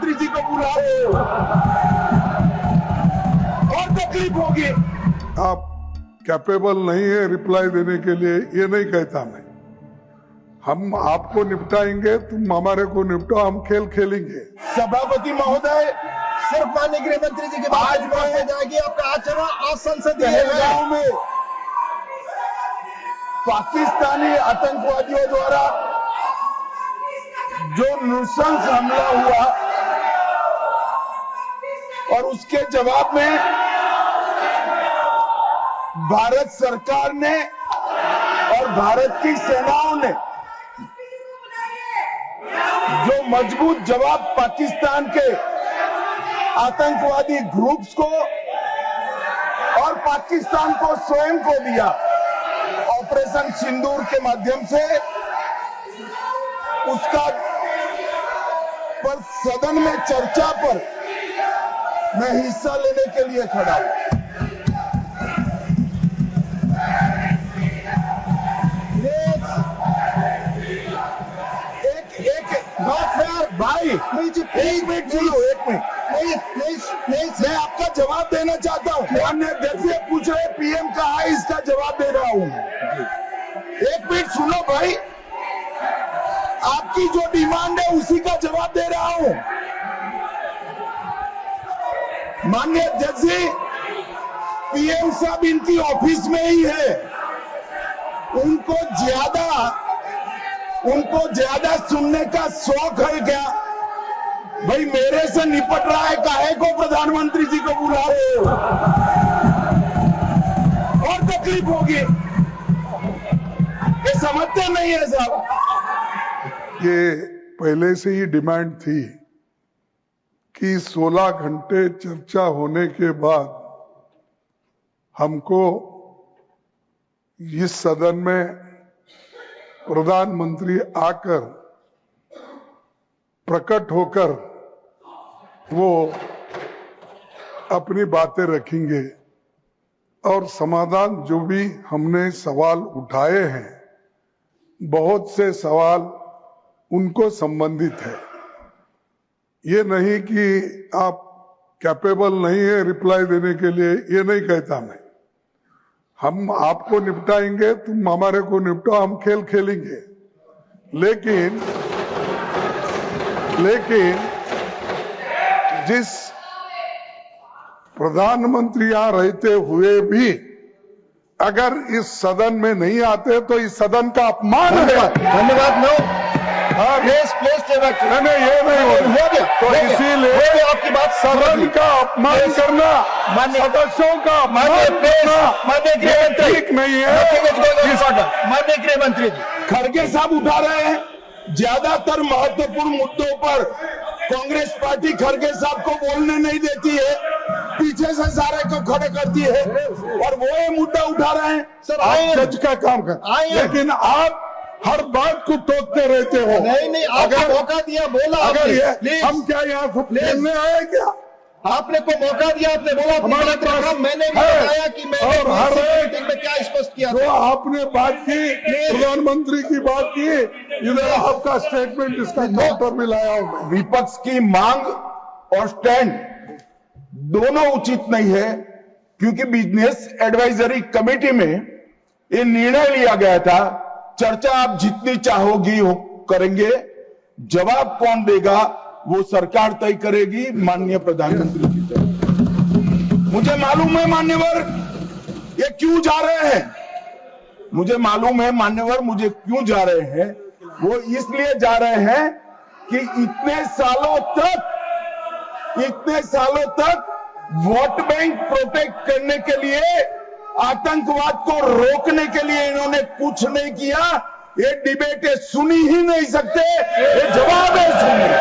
प्रधानमंत्री जी को बुला रहे हो और तकलीफ होगी। आप कैपेबल नहीं है रिप्लाई देने के लिए, ये नहीं कहता मैं। हम आपको निपटाएंगे, तुम हमारे को निपटाओ, हम खेल खेलेंगे। सभापति महोदय, सिर्फ माननीय गृह मंत्री जी की आज बात मैं जाएगी। आपका आचरण असंसदीय है। पहलगांव में पाकिस्तानी आतंकवादियों द्वारा जो नृशंस हमला हुआ और उसके जवाब में भारत सरकार ने और भारत की सेनाओं ने जो मजबूत जवाब पाकिस्तान के आतंकवादी ग्रुप्स को और पाकिस्तान को स्वयं को दिया, ऑपरेशन सिंदूर के माध्यम से उसका पर सदन में चर्चा पर मैं हिस्सा लेने के लिए खड़ा हूं। भाई एक मिनट सुनो, एक मिनट मैं आपका जवाब देना चाहता हूँ। माननीय अध्यक्ष से पूछ रहे पीएम कहा है, इसका जवाब दे रहा हूँ। एक मिनट सुनो भाई, आपकी जो डिमांड है उसी का जवाब दे रहा हूँ। माननीय अध्यक्ष जी, पीएम साहब इनकी ऑफिस में ही है। उनको ज्यादा सुनने का शौक है क्या? भाई मेरे से निपट रहा है, काहे को प्रधानमंत्री जी को बुला रहे हो और तकलीफ होगी। ये समझते नहीं है साहब। ये पहले से ही डिमांड थी कि 16 घंटे चर्चा होने के बाद हमको इस सदन में प्रधानमंत्री आकर प्रकट होकर वो अपनी बातें रखेंगे और समाधान जो भी हमने सवाल उठाए हैं, बहुत से सवाल उनको संबंधित है। ये नहीं कि आप कैपेबल नहीं है रिप्लाई देने के लिए, ये नहीं कहता मैं। हम आपको निपटाएंगे, तुम हमारे को निपटाओ, हम खेल खेलेंगे। लेकिन जिस प्रधानमंत्री यहां रहते हुए भी अगर इस सदन में नहीं आते तो इस सदन का अपमान है। धन्यवाद। नो प्लीज नहीं, ये नहीं हो गया। तो इसीलिए आपकी बात सदन का अपमान करना, सदस्यों का अपमान करना ये ठीक नहीं है। माननीय गृह मंत्री जी, खड़गे साहब उठा रहे हैं ज्यादातर महत्वपूर्ण मुद्दों पर। कांग्रेस पार्टी खड़गे साहब को बोलने नहीं देती है, पीछे से सारे को खड़े करती है और वो ये मुद्दा उठा रहे हैं। सर आप जज का काम कर, लेकिन आप हर बात को टोकते रहते हो। नहीं, आपको मौका दिया, बोला अगर ये प्लीज। हम क्या यहाँ को खेलने आए क्या? आपने को मौका दिया, आपने बोला हमारे पास मैंने भी है। बताया कि मैंने और हर मीटिंग में क्या स्पष्ट किया जो था। आपने बात की, प्रधानमंत्री की बात की, इधर आपका स्टेटमेंट इसका काउंटर में लाया हूं मैं। विपक्ष की मांग और स्टैंड दोनों उचित नहीं है, क्योंकि बिजनेस एडवाइजरी कमेटी में ये निर्णय लिया गया था, चर्चा आप जितनी चाहोगी हो करेंगे, जवाब कौन देगा वो सरकार तय करेगी माननीय प्रधानमंत्री की तरफ। मुझे मालूम है मान्यवर ये क्यों जा रहे हैं, मुझे मालूम है मान्यवर मुझे क्यों जा रहे हैं। वो इसलिए जा रहे हैं कि इतने सालों तक वोट बैंक प्रोटेक्ट करने के लिए, आतंकवाद को रोकने के लिए इन्होंने कुछ नहीं किया। ये डिबेट सुनी ही नहीं सकते, ये जवाब है सुनिए।